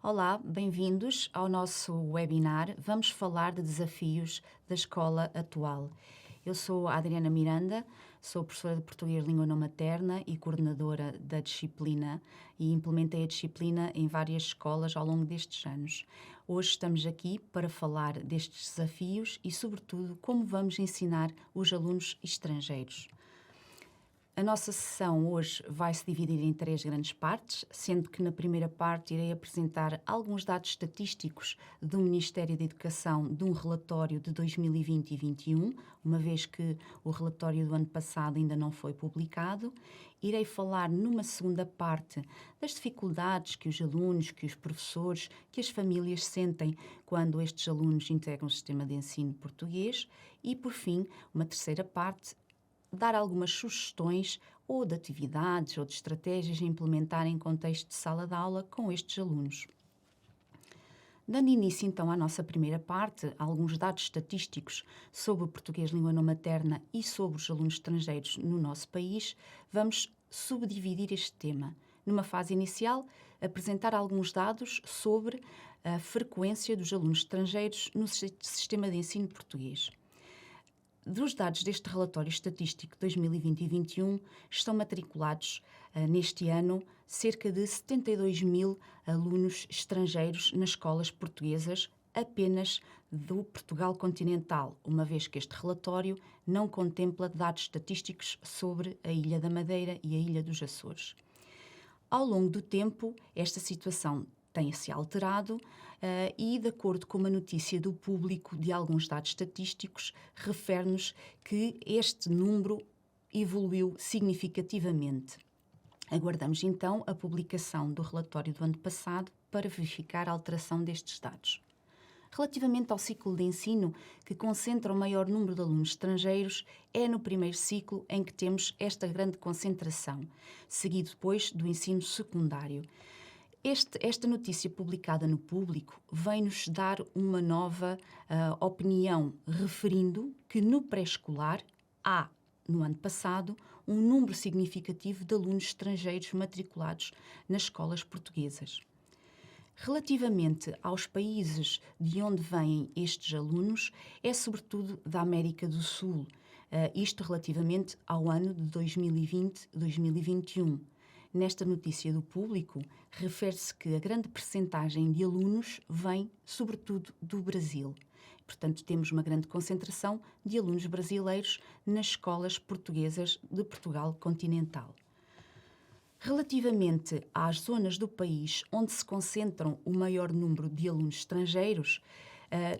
Olá, bem-vindos ao nosso webinar. Vamos falar de desafios da escola atual. Eu sou a Adriana Miranda, sou professora de Português Língua Não Materna e coordenadora da disciplina e implementei a disciplina em várias escolas ao longo destes anos. Hoje estamos aqui para falar destes desafios e, sobretudo, como vamos ensinar os alunos estrangeiros. A nossa sessão hoje vai se dividir em três grandes partes, sendo que na primeira parte irei apresentar alguns dados estatísticos do Ministério da Educação de um relatório de 2020 e 2021, uma vez que o relatório do ano passado ainda não foi publicado. Irei falar numa segunda parte das dificuldades que os alunos, que os professores, que as famílias sentem quando estes alunos integram o sistema de ensino português e, por fim, uma terceira parte, dar algumas sugestões ou de atividades ou de estratégias a implementar em contexto de sala de aula com estes alunos. Dando início então à nossa primeira parte, alguns dados estatísticos sobre o português língua não materna e sobre os alunos estrangeiros no nosso país, vamos subdividir este tema. Numa fase inicial, apresentar alguns dados sobre a frequência dos alunos estrangeiros no sistema de ensino português. Dos dados deste relatório estatístico de 2020 e 2021, estão matriculados neste ano cerca de 72 mil alunos estrangeiros nas escolas portuguesas apenas do Portugal continental, uma vez que este relatório não contempla dados estatísticos sobre a Ilha da Madeira e a Ilha dos Açores. Ao longo do tempo, esta situação tem-se alterado e, de acordo com uma notícia do Público de alguns dados estatísticos, refere-nos que este número evoluiu significativamente. Aguardamos então a publicação do relatório do ano passado para verificar a alteração destes dados. Relativamente ao ciclo de ensino, que concentra o maior número de alunos estrangeiros, é no primeiro ciclo em que temos esta grande concentração, seguido depois do ensino secundário. Esta notícia publicada no Público vem-nos dar uma nova opinião, referindo que no pré-escolar há, no ano passado, um número significativo de alunos estrangeiros matriculados nas escolas portuguesas. Relativamente aos países de onde vêm estes alunos, é sobretudo da América do Sul, isto relativamente ao ano de 2020-2021. Nesta notícia do Público, refere-se que a grande percentagem de alunos vem, sobretudo, do Brasil. Portanto, temos uma grande concentração de alunos brasileiros nas escolas portuguesas de Portugal continental. Relativamente às zonas do país onde se concentram o maior número de alunos estrangeiros,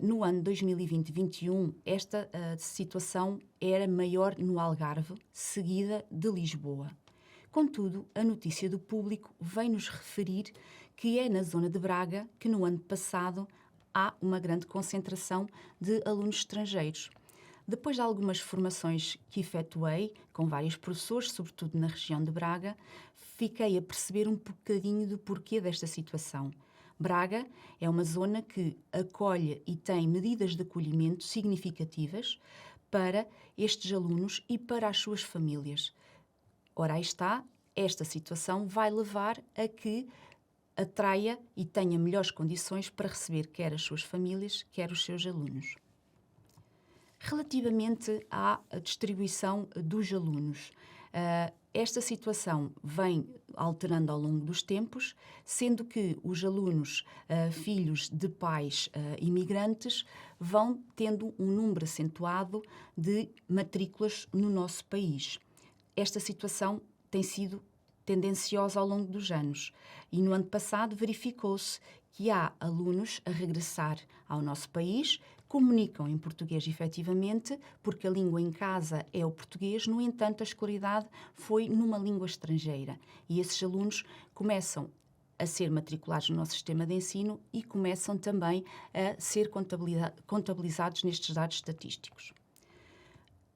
no ano 2020-21, esta situação era maior no Algarve, seguida de Lisboa. Contudo, a notícia do Público vem-nos referir que é na zona de Braga que no ano passado há uma grande concentração de alunos estrangeiros. Depois de algumas formações que efetuei com vários professores, sobretudo na região de Braga, fiquei a perceber um bocadinho do porquê desta situação. Braga é uma zona que acolhe e tem medidas de acolhimento significativas para estes alunos e para as suas famílias. Ora, aí está, esta situação vai levar a que atraia e tenha melhores condições para receber quer as suas famílias, quer os seus alunos. Relativamente à distribuição dos alunos, esta situação vem alterando ao longo dos tempos, sendo que os alunos filhos de pais imigrantes vão tendo um número acentuado de matrículas no nosso país. Esta situação tem sido tendenciosa ao longo dos anos e no ano passado verificou-se que há alunos a regressar ao nosso país, comunicam em português efetivamente, porque a língua em casa é o português, no entanto a escolaridade foi numa língua estrangeira e esses alunos começam a ser matriculados no nosso sistema de ensino e começam também a ser contabilizados nestes dados estatísticos.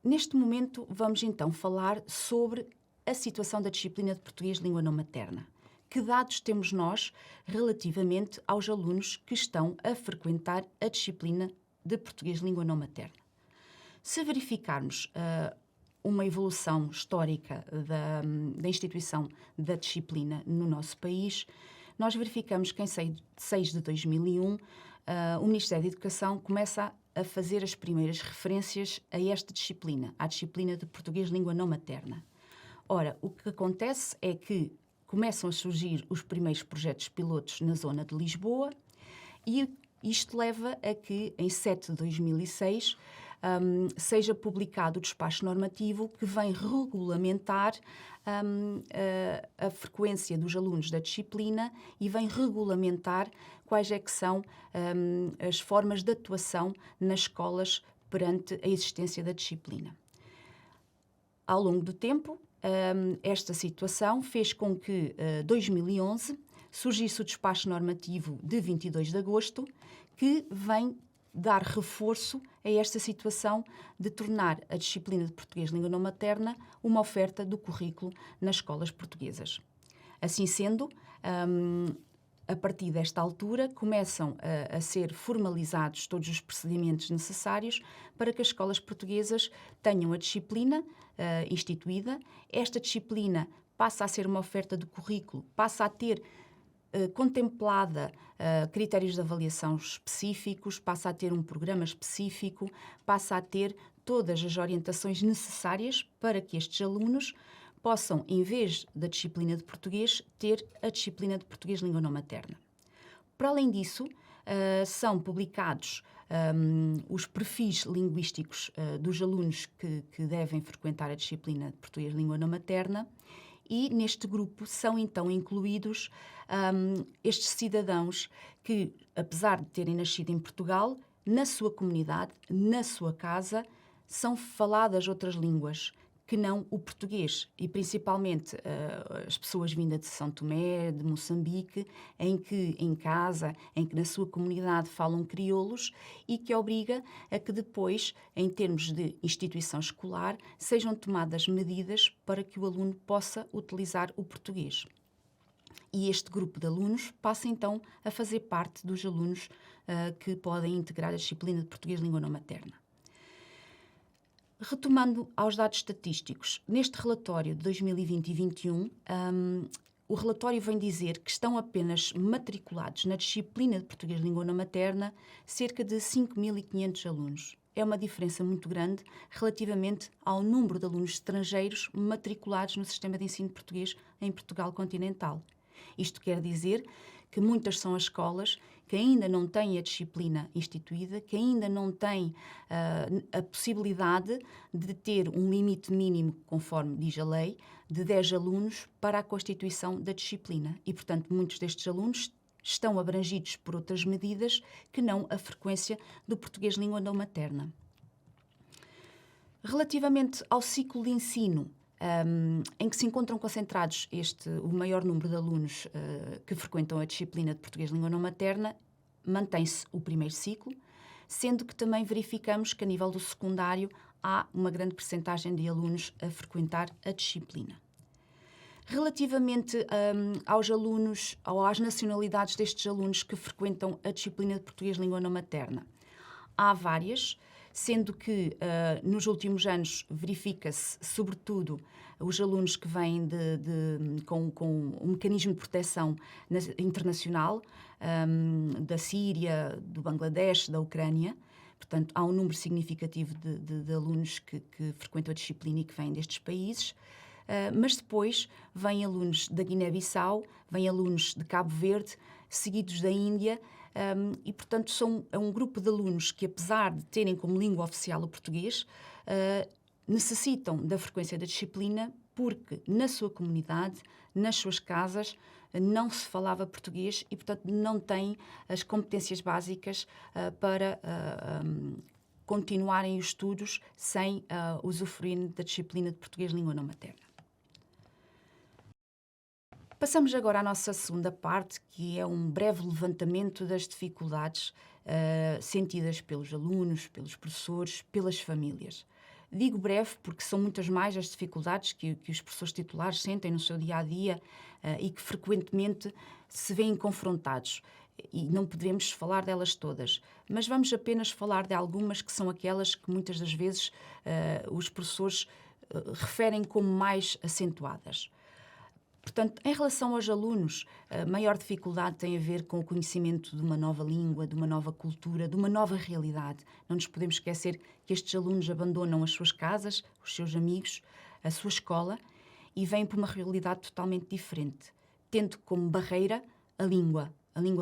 Neste momento, vamos então falar sobre a situação da disciplina de português língua não materna. Que dados temos nós relativamente aos alunos que estão a frequentar a disciplina de português língua não materna? Se verificarmos uma evolução histórica da instituição da disciplina no nosso país, nós verificamos que em 6 de 2001 o Ministério da Educação começa a fazer as primeiras referências a esta disciplina, à disciplina de português língua não materna. Ora, o que acontece é que começam a surgir os primeiros projetos pilotos na zona de Lisboa e isto leva a que, em 7 de 2006, seja publicado o despacho normativo que vem regulamentar a frequência dos alunos da disciplina e vem regulamentar quais é que são as formas de atuação nas escolas perante a existência da disciplina. Ao longo do tempo, esta situação fez com que, em 2011, surgisse o despacho normativo de 22 de agosto, que vem dar reforço a esta situação de tornar a disciplina de português língua não materna uma oferta do currículo nas escolas portuguesas. Assim sendo, a partir desta altura, começam a ser formalizados todos os procedimentos necessários para que as escolas portuguesas tenham a disciplina instituída. Esta disciplina passa a ser uma oferta de currículo, passa a ter contemplada critérios de avaliação específicos, passa a ter um programa específico, passa a ter todas as orientações necessárias para que estes alunos possam, em vez da disciplina de português, ter a disciplina de português língua não materna. Para além disso, são publicados os perfis linguísticos dos alunos que devem frequentar a disciplina de português língua não materna e neste grupo são então incluídos estes cidadãos que, apesar de terem nascido em Portugal, na sua comunidade, na sua casa, são faladas outras línguas que não o português, e principalmente as pessoas vindas de São Tomé, de Moçambique, em que em casa, em que na sua comunidade falam crioulos e que obriga a que depois, em termos de instituição escolar, sejam tomadas medidas para que o aluno possa utilizar o português. E este grupo de alunos passa então a fazer parte dos alunos que podem integrar a disciplina de português língua não materna. Retomando aos dados estatísticos, neste relatório de 2020 e 2021, o relatório vem dizer que estão apenas matriculados na disciplina de português língua não materna cerca de 5.500 alunos. É uma diferença muito grande relativamente ao número de alunos estrangeiros matriculados no sistema de ensino português em Portugal continental. Isto quer dizer que muitas são as escolas que ainda não têm a disciplina instituída, que ainda não têm a possibilidade de ter um limite mínimo, conforme diz a lei, de 10 alunos para a constituição da disciplina. E, portanto, muitos destes alunos estão abrangidos por outras medidas que não a frequência do português língua não materna. Relativamente ao ciclo de ensino, em que se encontram concentrados o maior número de alunos que frequentam a disciplina de português língua não materna, mantém-se o primeiro ciclo, sendo que também verificamos que a nível do secundário há uma grande percentagem de alunos a frequentar a disciplina. Relativamente aos alunos ou às nacionalidades destes alunos que frequentam a disciplina de português língua não materna, há várias, sendo que nos últimos anos verifica-se, sobretudo, os alunos que vêm com um mecanismo de proteção internacional, da Síria, do Bangladesh, da Ucrânia. Portanto, há um número significativo de alunos que frequentam a disciplina e que vêm destes países. Mas depois vêm alunos da Guiné-Bissau, vêm alunos de Cabo Verde, seguidos da Índia, e, portanto, é um grupo de alunos que, apesar de terem como língua oficial o português, necessitam da frequência da disciplina porque, na sua comunidade, nas suas casas, não se falava português e, portanto, não têm as competências básicas para continuarem os estudos sem usufruir da disciplina de português língua não materna. Passamos agora à nossa segunda parte, que é um breve levantamento das dificuldades sentidas pelos alunos, pelos professores, pelas famílias. Digo breve porque são muitas mais as dificuldades que os professores titulares sentem no seu dia-a-dia e que frequentemente se veem confrontados. E não poderemos falar delas todas, mas vamos apenas falar de algumas que são aquelas que muitas das vezes os professores referem como mais acentuadas. Portanto, em relação aos alunos, a maior dificuldade tem a ver com o conhecimento de uma nova língua, de uma nova cultura, de uma nova realidade. Não nos podemos esquecer que estes alunos abandonam as suas casas, os seus amigos, a sua escola e vêm para uma realidade totalmente diferente, tendo como barreira a língua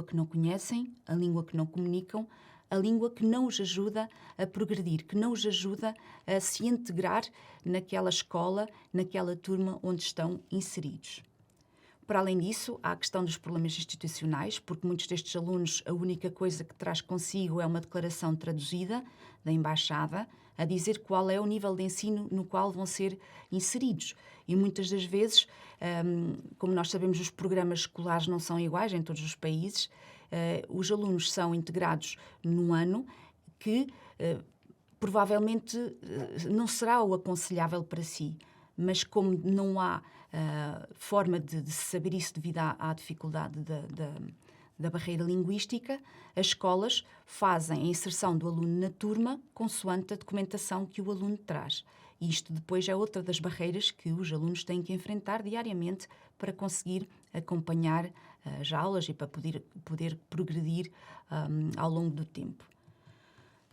que não conhecem, a língua que não comunicam, a língua que não os ajuda a progredir, que não os ajuda a se integrar naquela escola, naquela turma onde estão inseridos. Para além disso, há a questão dos problemas institucionais, porque muitos destes alunos, a única coisa que traz consigo é uma declaração traduzida da embaixada a dizer qual é o nível de ensino no qual vão ser inseridos. E muitas das vezes, como nós sabemos, os programas escolares não são iguais em todos os países, os alunos são integrados num ano que provavelmente não será o aconselhável para si, mas como não há forma de saber isso devido à dificuldade da barreira linguística, as escolas fazem a inserção do aluno na turma consoante a documentação que o aluno traz. E isto depois é outra das barreiras que os alunos têm que enfrentar diariamente para conseguir acompanhar as aulas e para poder progredir ao longo do tempo.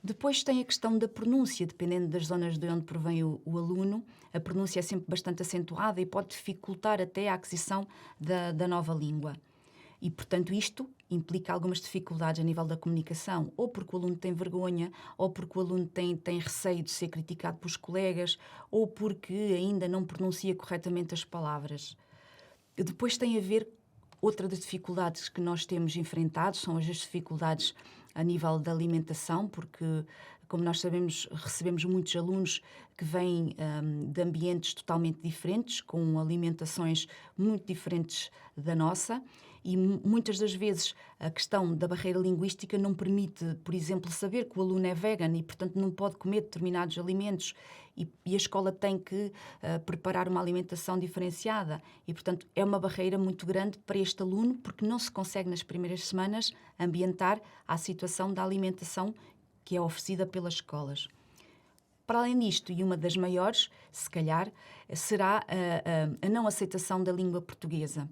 Depois tem a questão da pronúncia, dependendo das zonas de onde provém o aluno, a pronúncia é sempre bastante acentuada e pode dificultar até a aquisição da nova língua. E, portanto, isto implica algumas dificuldades a nível da comunicação, ou porque o aluno tem vergonha, ou porque o aluno tem receio de ser criticado pelos colegas, ou porque ainda não pronuncia corretamente as palavras. Depois tem a ver, outra das dificuldades que nós temos enfrentado são as dificuldades a nível da alimentação, porque, como nós sabemos, recebemos muitos alunos que vêm de ambientes totalmente diferentes, com alimentações muito diferentes da nossa, e muitas das vezes a questão da barreira linguística não permite, por exemplo, saber que o aluno é vegan e, portanto, não pode comer determinados alimentos e a escola tem que preparar uma alimentação diferenciada e, portanto, é uma barreira muito grande para este aluno porque não se consegue nas primeiras semanas ambientar à situação da alimentação que é oferecida pelas escolas. Para além disto, e uma das maiores, se calhar, será a não aceitação da língua portuguesa.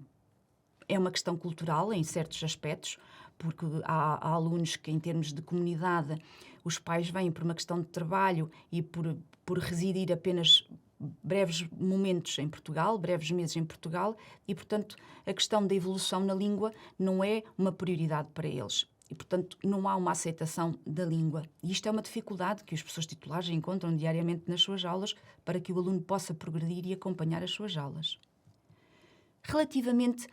É uma questão cultural em certos aspectos, porque há alunos que, em termos de comunidade, os pais vêm por uma questão de trabalho e por residir apenas breves momentos em Portugal, breves meses em Portugal, e, portanto, a questão da evolução na língua não é uma prioridade para eles. E, portanto, não há uma aceitação da língua. E isto é uma dificuldade que os professores titulares encontram diariamente nas suas aulas para que o aluno possa progredir e acompanhar as suas aulas. Relativamente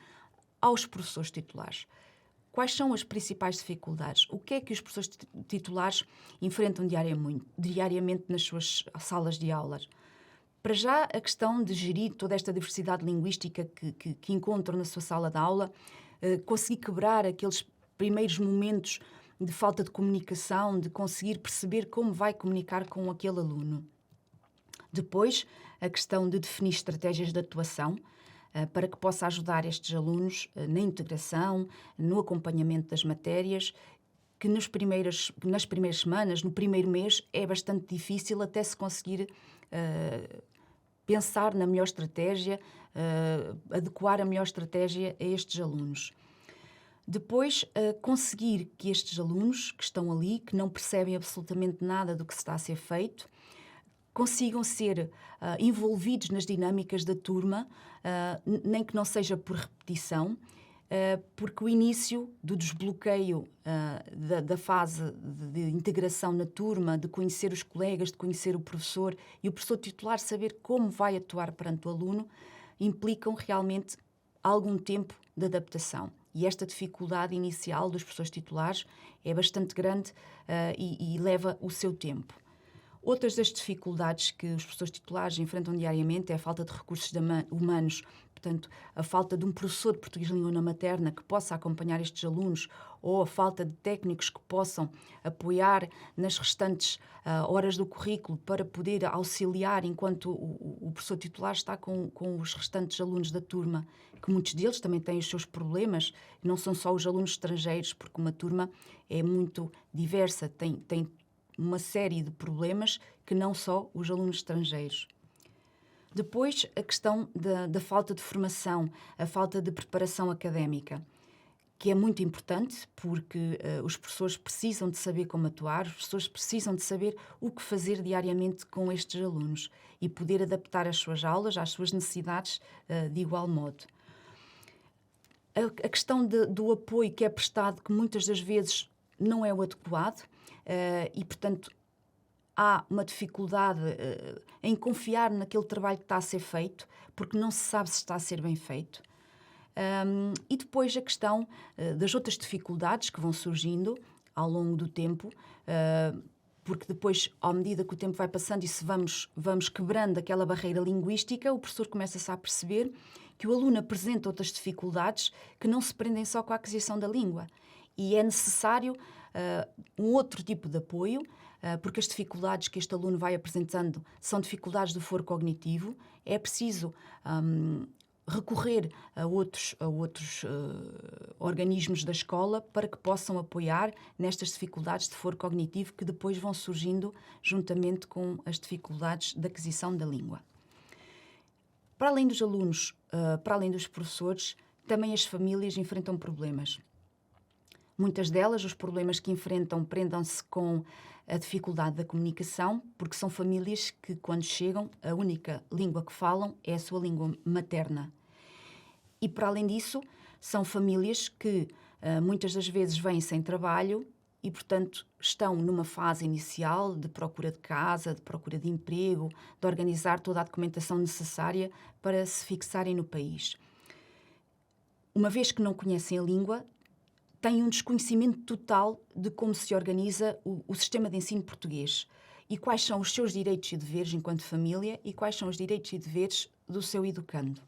aos professores titulares, quais são as principais dificuldades? O que é que os professores titulares enfrentam diariamente nas suas salas de aulas? Para já, a questão de gerir toda esta diversidade linguística que encontram na sua sala de aula, conseguir quebrar aqueles primeiros momentos de falta de comunicação, de conseguir perceber como vai comunicar com aquele aluno. Depois, a questão de definir estratégias de atuação para que possa ajudar estes alunos na integração, no acompanhamento das matérias, que nas primeiras semanas, no primeiro mês, é bastante difícil até se conseguir pensar na melhor estratégia, adequar a melhor estratégia a estes alunos. Depois, conseguir que estes alunos que estão ali, que não percebem absolutamente nada do que se está a ser feito, consigam ser envolvidos nas dinâmicas da turma, nem que não seja por repetição, porque o início do desbloqueio da fase de integração na turma, de conhecer os colegas, de conhecer o professor e o professor titular saber como vai atuar perante o aluno, implicam realmente algum tempo de adaptação. E esta dificuldade inicial dos professores titulares é bastante grande e leva o seu tempo. Outras das dificuldades que os professores titulares enfrentam diariamente é a falta de recursos humanos, portanto, a falta de um professor de português de língua não materna que possa acompanhar estes alunos ou a falta de técnicos que possam apoiar nas restantes horas do currículo para poder auxiliar enquanto o professor titular está com os restantes alunos da turma, que muitos deles também têm os seus problemas, não são só os alunos estrangeiros, porque uma turma é muito diversa, tem uma série de problemas que não só os alunos estrangeiros. Depois, a questão da falta de formação, a falta de preparação académica, que é muito importante porque os professores precisam de saber como atuar, os professores precisam de saber o que fazer diariamente com estes alunos e poder adaptar as suas aulas às suas necessidades de igual modo. A questão do apoio que é prestado, que muitas das vezes não é o adequado, e, portanto, há uma dificuldade em confiar naquele trabalho que está a ser feito, porque não se sabe se está a ser bem feito. E depois a questão das outras dificuldades que vão surgindo ao longo do tempo, porque depois, à medida que o tempo vai passando e se vamos quebrando aquela barreira linguística, o professor começa-se a perceber que o aluno apresenta outras dificuldades que não se prendem só com a aquisição da língua. E é necessário um outro tipo de apoio, porque as dificuldades que este aluno vai apresentando são dificuldades do foro cognitivo. É preciso recorrer a outros organismos da escola para que possam apoiar nestas dificuldades de foro cognitivo que depois vão surgindo juntamente com as dificuldades de aquisição da língua. Para além dos alunos, para além dos professores, também as famílias enfrentam problemas. Muitas delas, os problemas que enfrentam prendam-se com a dificuldade da comunicação, porque são famílias que, quando chegam, a única língua que falam é a sua língua materna. E, para além disso, são famílias que muitas das vezes vêm sem trabalho e, portanto, estão numa fase inicial de procura de casa, de procura de emprego, de organizar toda a documentação necessária para se fixarem no país. Uma vez que não conhecem a língua, têm um desconhecimento total de como se organiza o sistema de ensino português e quais são os seus direitos e deveres enquanto família e quais são os direitos e deveres do seu educando.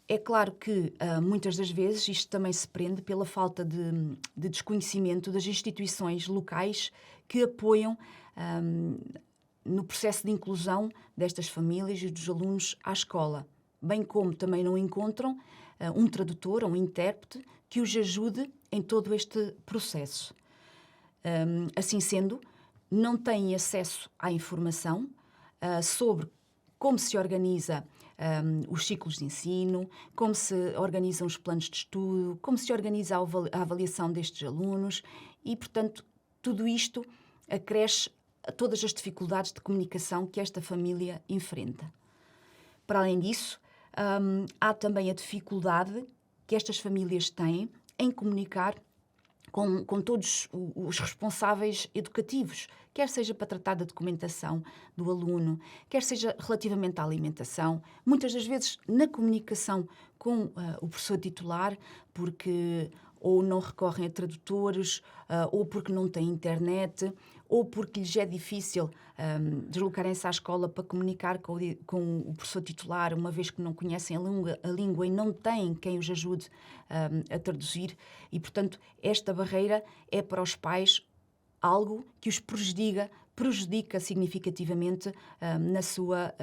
É claro que, muitas das vezes, isto também se prende pela falta de desconhecimento das instituições locais que apoiam no processo de inclusão destas famílias e dos alunos à escola, bem como também não encontram um tradutor ou um intérprete que os ajude em todo este processo. Assim sendo, não têm acesso à informação sobre como se organiza os ciclos de ensino, como se organizam os planos de estudo, como se organiza a avaliação destes alunos e, portanto, tudo isto acresce a todas as dificuldades de comunicação que esta família enfrenta. Para além disso, há também a dificuldade que estas famílias têm em comunicar com todos os responsáveis educativos, quer seja para tratar da documentação do aluno, quer seja relativamente à alimentação, muitas das vezes na comunicação com o professor titular, porque ou não recorrem a tradutores, ou porque não têm internet, ou porque lhes é difícil deslocarem-se à escola para comunicar com o professor titular, uma vez que não conhecem a língua e não têm quem os ajude a traduzir. E, portanto, esta barreira é para os pais algo que os prejudica significativamente na sua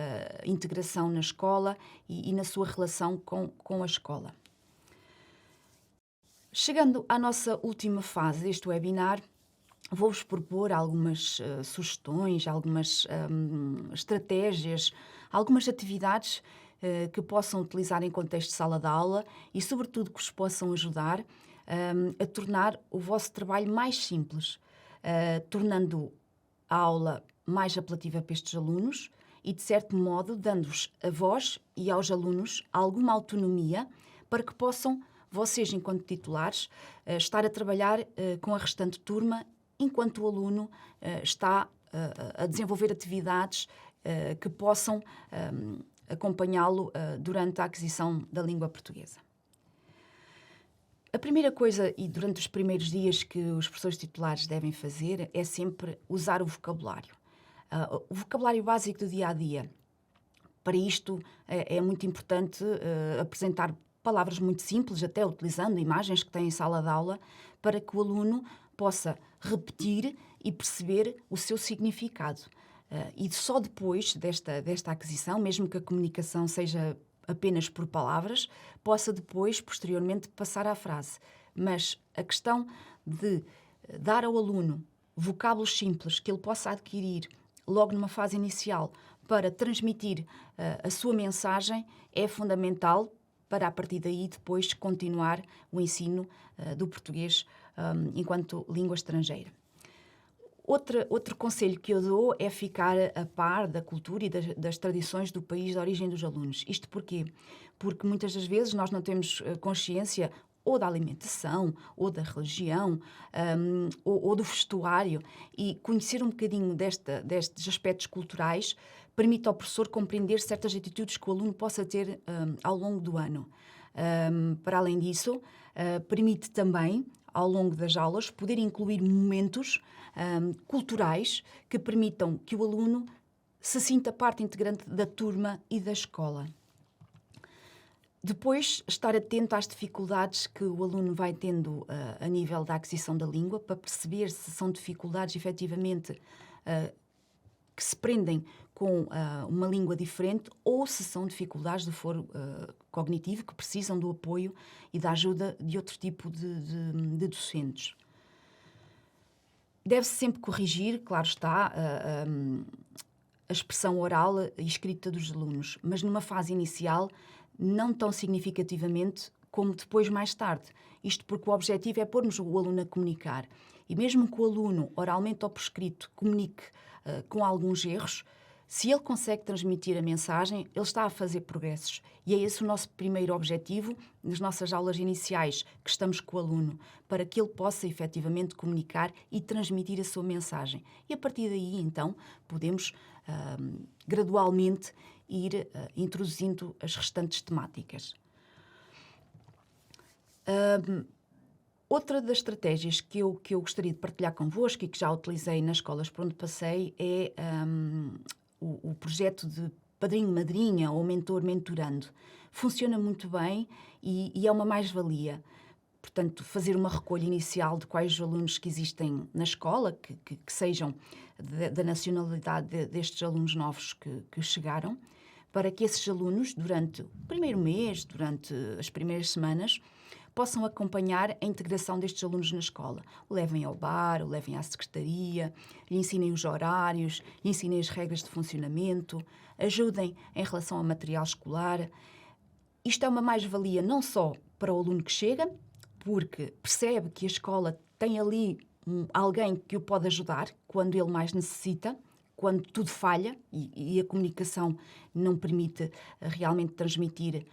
integração na escola e na sua relação com a escola. Chegando à nossa última fase deste webinar, vou-vos propor algumas sugestões, algumas estratégias, algumas atividades que possam utilizar em contexto de sala de aula e, sobretudo, que vos possam ajudar a tornar o vosso trabalho mais simples, tornando a aula mais apelativa para estes alunos e, de certo modo, dando-vos a vós e aos alunos alguma autonomia para que possam, vocês, enquanto titulares, estar a trabalhar com a restante turma enquanto o aluno está a desenvolver atividades que possam acompanhá-lo durante a aquisição da língua portuguesa. A primeira coisa, e durante os primeiros dias que os professores titulares devem fazer, é sempre usar o vocabulário. O vocabulário básico do dia-a-dia. Para isto é muito importante apresentar palavras muito simples, até utilizando imagens que têm em sala de aula, para que o aluno possa repetir e perceber o seu significado. E só depois desta aquisição, mesmo que a comunicação seja apenas por palavras, possa depois, posteriormente, passar à frase. Mas a questão de dar ao aluno vocábulos simples que ele possa adquirir logo numa fase inicial para transmitir a sua mensagem é fundamental para, a partir daí, depois continuar o ensino do português enquanto língua estrangeira. Outro conselho que eu dou é ficar a par da cultura e das tradições do país de origem dos alunos. Isto porquê? Porque muitas das vezes nós não temos consciência ou da alimentação, ou da religião, ou do vestuário. E conhecer um bocadinho destes aspectos culturais permite ao professor compreender certas atitudes que o aluno possa ter ao longo do ano. Para além disso, permite também, ao longo das aulas, poder incluir momentos culturais que permitam que o aluno se sinta parte integrante da turma e da escola. Depois, estar atento às dificuldades que o aluno vai tendo a nível da aquisição da língua, para perceber se são dificuldades, efetivamente, que se prendem com uma língua diferente ou se são dificuldades de foro cognitivo que precisam do apoio e da ajuda de outro tipo de docentes. Deve-se sempre corrigir, claro está, a expressão oral e escrita dos alunos, mas numa fase inicial não tão significativamente como depois, mais tarde. Isto porque o objetivo é pormos o aluno a comunicar. E mesmo que o aluno, oralmente ou por escrito, comunique com alguns erros, se ele consegue transmitir a mensagem, ele está a fazer progressos. E é esse o nosso primeiro objetivo nas nossas aulas iniciais, que estamos com o aluno, para que ele possa efetivamente comunicar e transmitir a sua mensagem. E a partir daí, então, podemos gradualmente ir introduzindo as restantes temáticas. Outra das estratégias que eu gostaria de partilhar convosco e que já utilizei nas escolas por onde passei é o projeto de padrinho-madrinha ou mentor-mentorando. Funciona muito bem e é uma mais-valia. Portanto, fazer uma recolha inicial de quais os alunos que existem na escola, que sejam da nacionalidade destes alunos novos que chegaram, para que esses alunos, durante o primeiro mês, durante as primeiras semanas, possam acompanhar a integração destes alunos na escola. O levem ao bar, o levem à secretaria, lhe ensinem os horários, lhe ensinem as regras de funcionamento, ajudem em relação ao material escolar. Isto é uma mais-valia não só para o aluno que chega, porque percebe que a escola tem ali alguém que o pode ajudar quando ele mais necessita, quando tudo falha e a comunicação não permite realmente transmitir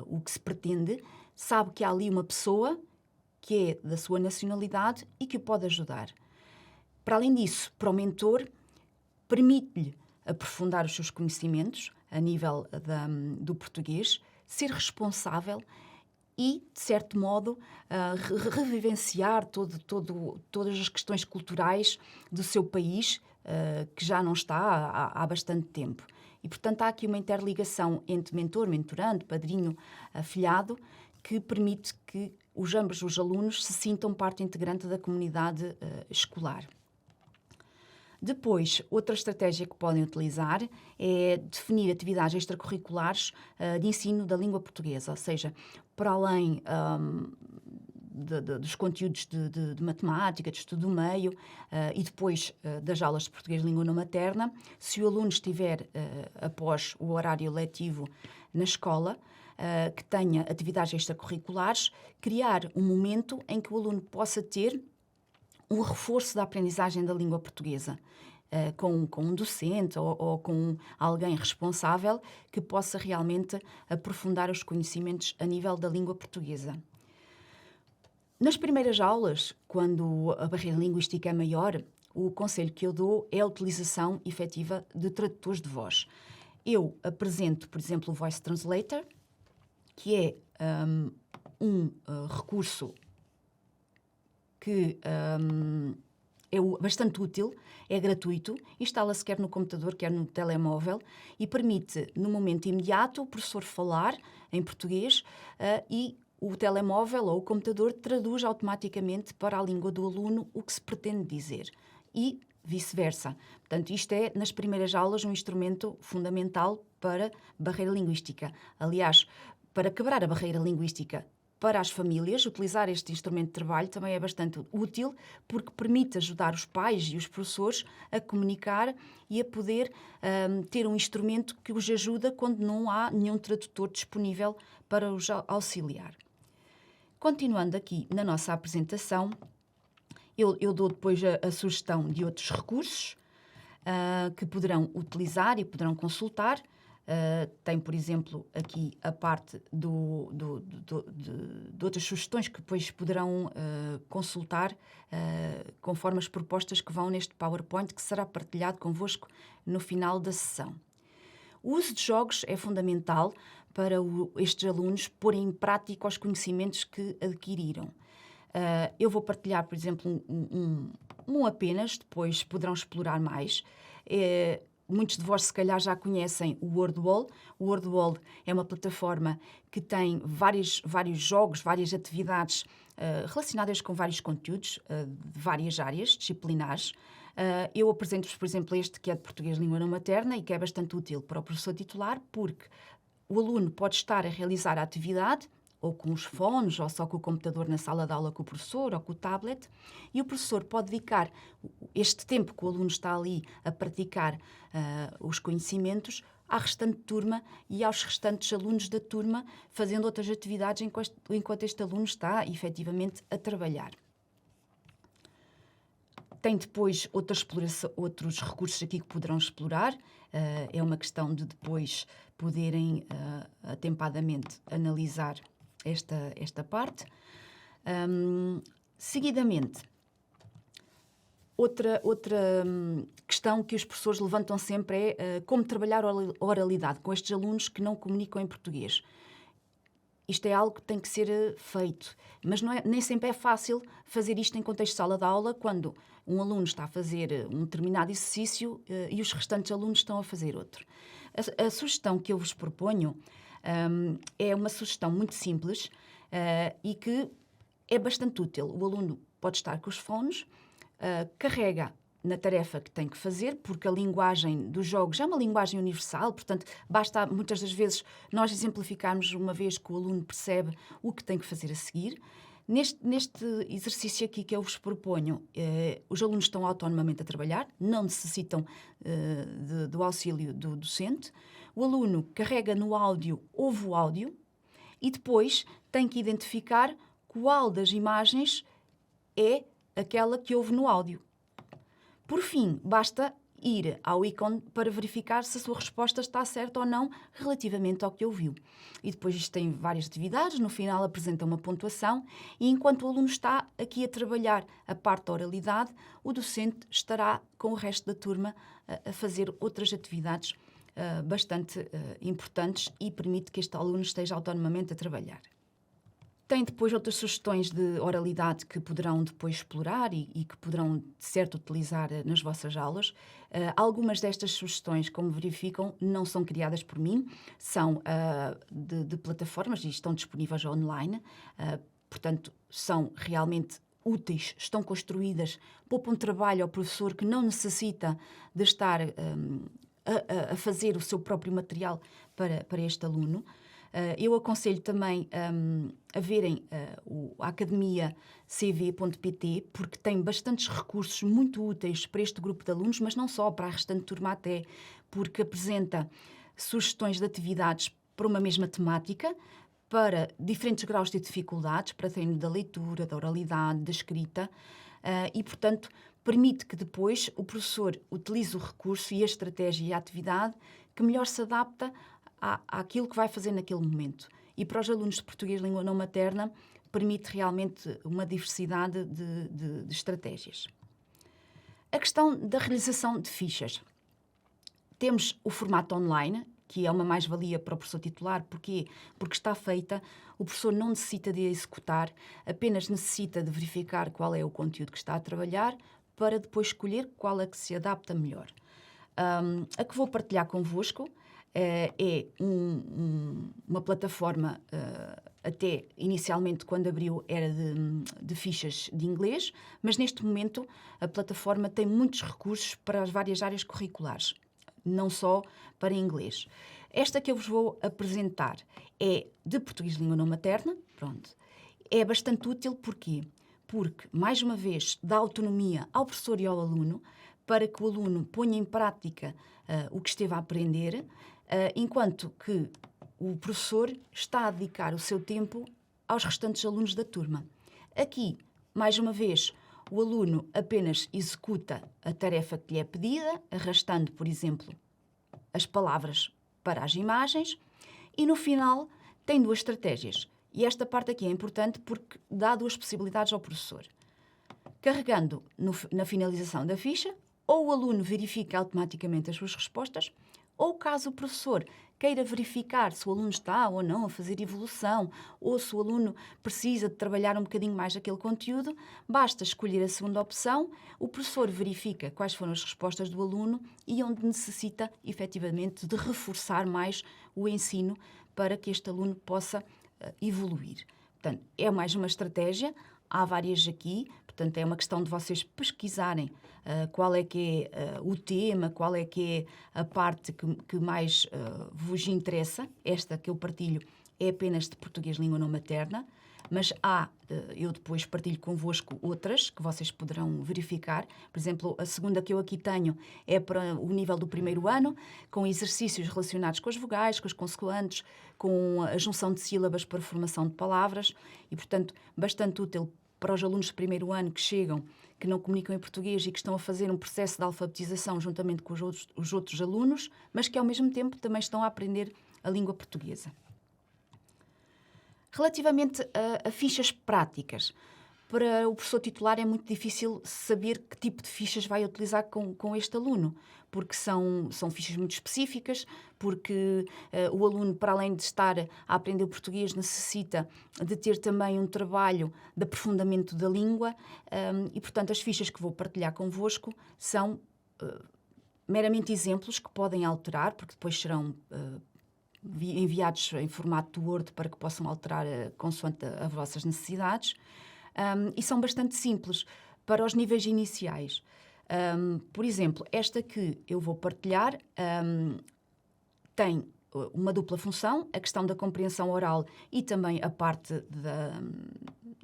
o que se pretende, sabe que há ali uma pessoa que é da sua nacionalidade e que o pode ajudar. Para além disso, para o mentor, permite-lhe aprofundar os seus conhecimentos a nível do português, ser responsável e, de certo modo, revivenciar todas as questões culturais do seu país, que já não está há bastante tempo. E, portanto, há aqui uma interligação entre mentor, mentorando, padrinho, afilhado, que permite que ambos os alunos se sintam parte integrante da comunidade escolar. Depois, outra estratégia que podem utilizar é definir atividades extracurriculares de ensino da língua portuguesa, ou seja, para além dos conteúdos de matemática, de estudo do meio e depois das aulas de português de língua não materna, se o aluno estiver após o horário letivo na escola, que tenha atividades extracurriculares, criar um momento em que o aluno possa ter um reforço da aprendizagem da língua portuguesa, com um docente ou com alguém responsável que possa realmente aprofundar os conhecimentos a nível da língua portuguesa. Nas primeiras aulas, quando a barreira linguística é maior, o conselho que eu dou é a utilização efetiva de tradutores de voz. Eu apresento, por exemplo, o Voice Translator, que é um recurso que é bastante útil, é gratuito, instala-se quer no computador, quer no telemóvel e permite, no momento imediato, o professor falar em português e o telemóvel ou o computador traduz automaticamente para a língua do aluno o que se pretende dizer e vice-versa. Portanto, isto é, nas primeiras aulas, um instrumento fundamental para barreira linguística. Aliás, para quebrar a barreira linguística para as famílias, utilizar este instrumento de trabalho também é bastante útil, porque permite ajudar os pais e os professores a comunicar e a poder ter um instrumento que os ajuda quando não há nenhum tradutor disponível para os auxiliar. Continuando aqui na nossa apresentação, eu dou depois a sugestão de outros recursos que poderão utilizar e poderão consultar. Tem, por exemplo, aqui a parte de outras sugestões que depois poderão consultar conforme as propostas que vão neste PowerPoint, que será partilhado convosco no final da sessão. O uso de jogos é fundamental para estes alunos porem em prática os conhecimentos que adquiriram. Eu vou partilhar, por exemplo, um apenas, depois poderão explorar mais. Muitos de vós, se calhar, já conhecem o WordWall. O WordWall é uma plataforma que tem vários jogos, várias atividades relacionadas com vários conteúdos de várias áreas disciplinares. Eu apresento-vos, por exemplo, este que é de português língua não materna e que é bastante útil para o professor titular, porque o aluno pode estar a realizar a atividade ou com os fones, ou só com o computador na sala de aula com o professor, ou com o tablet, e o professor pode dedicar este tempo que o aluno está ali a praticar os conhecimentos à restante turma e aos restantes alunos da turma, fazendo outras atividades enquanto este aluno está, efetivamente, a trabalhar. Tem depois outros recursos aqui que poderão explorar. É uma questão de depois poderem atempadamente analisar esta parte. Seguidamente, outra questão que os professores levantam sempre é como trabalhar a oralidade com estes alunos que não comunicam em português. Isto é algo que tem que ser feito, mas nem sempre é fácil fazer isto em contexto de sala de aula, quando um aluno está a fazer um determinado exercício e os restantes alunos estão a fazer outro. A sugestão que eu vos proponho é uma sugestão muito simples e que é bastante útil. O aluno pode estar com os fones, carrega na tarefa que tem que fazer, porque a linguagem dos jogos é uma linguagem universal, portanto, basta muitas das vezes nós exemplificarmos uma vez que o aluno percebe o que tem que fazer a seguir. Neste exercício aqui que eu vos proponho, os alunos estão autonomamente a trabalhar, não necessitam do auxílio do docente. O aluno carrega no áudio, ouve o áudio e depois tem que identificar qual das imagens é aquela que ouve no áudio. Por fim, basta ir ao ícone para verificar se a sua resposta está certa ou não relativamente ao que ouviu. E depois isto tem várias atividades, no final apresenta uma pontuação e enquanto o aluno está aqui a trabalhar a parte da oralidade, o docente estará com o resto da turma a fazer outras atividades bastante importantes e permite que este aluno esteja autonomamente a trabalhar. Tem depois outras sugestões de oralidade que poderão depois explorar e que poderão, de certo, utilizar nas vossas aulas. Algumas destas sugestões, como verificam, não são criadas por mim, são de plataformas e estão disponíveis online. Portanto, são realmente úteis, estão construídas, poupam trabalho ao professor que não necessita de estar a fazer o seu próprio material para este aluno. Eu aconselho também a verem a Academia CV.pt, porque tem bastantes recursos muito úteis para este grupo de alunos, mas não só, para a restante turma até, porque apresenta sugestões de atividades para uma mesma temática, para diferentes graus de dificuldades, para treino da leitura, da oralidade, da escrita, e, portanto, permite que depois o professor utilize o recurso e a estratégia e a atividade que melhor se adapta àquilo que vai fazer naquele momento. E para os alunos de português língua não materna, permite realmente uma diversidade de estratégias. A questão da realização de fichas. Temos o formato online, que é uma mais-valia para o professor titular. Porquê? Porque está feita, o professor não necessita de executar, apenas necessita de verificar qual é o conteúdo que está a trabalhar, para depois escolher qual é que se adapta melhor. A que vou partilhar convosco é uma plataforma, até inicialmente quando abriu era de fichas de inglês, mas neste momento a plataforma tem muitos recursos para as várias áreas curriculares, não só para inglês. Esta que eu vos vou apresentar é de português língua não materna, pronto, É bastante útil, porquê? Porque, mais uma vez, dá autonomia ao professor e ao aluno para que o aluno ponha em prática o que esteve a aprender, enquanto que o professor está a dedicar o seu tempo aos restantes alunos da turma. Aqui, mais uma vez, o aluno apenas executa a tarefa que lhe é pedida, arrastando, por exemplo, as palavras para as imagens, e no final tem duas estratégias. E esta parte aqui é importante porque dá duas possibilidades ao professor. Carregando na finalização da ficha, ou o aluno verifica automaticamente as suas respostas, ou caso o professor queira verificar se o aluno está ou não a fazer evolução, ou se o aluno precisa de trabalhar um bocadinho mais aquele conteúdo, basta escolher a segunda opção, o professor verifica quais foram as respostas do aluno e onde necessita, efetivamente, de reforçar mais o ensino para que este aluno possa evoluir. Portanto, é mais uma estratégia, há várias aqui, portanto, é uma questão de vocês pesquisarem qual é que é o tema, qual é que é a parte que mais vos interessa. Esta que eu partilho é apenas de português língua não materna, mas eu depois partilho convosco outras que vocês poderão verificar. Por exemplo, a segunda que eu aqui tenho é para o nível do primeiro ano, com exercícios relacionados com as vogais, com as consoantes, com a junção de sílabas para formação de palavras e, portanto, bastante útil para os alunos de primeiro ano que chegam, que não comunicam em português e que estão a fazer um processo de alfabetização juntamente com os outros alunos, mas que ao mesmo tempo também estão a aprender a língua portuguesa. Relativamente a fichas práticas, para o professor titular é muito difícil saber que tipo de fichas vai utilizar com este aluno, porque são fichas muito específicas, porque o aluno, para além de estar a aprender o português, necessita de ter também um trabalho de aprofundamento da língua e, portanto, as fichas que vou partilhar convosco são meramente exemplos que podem alterar, porque depois serão enviados em formato Word para que possam alterar consoante as vossas necessidades. E são bastante simples para os níveis iniciais. Por exemplo, esta que eu vou partilhar tem uma dupla função, a questão da compreensão oral e também a parte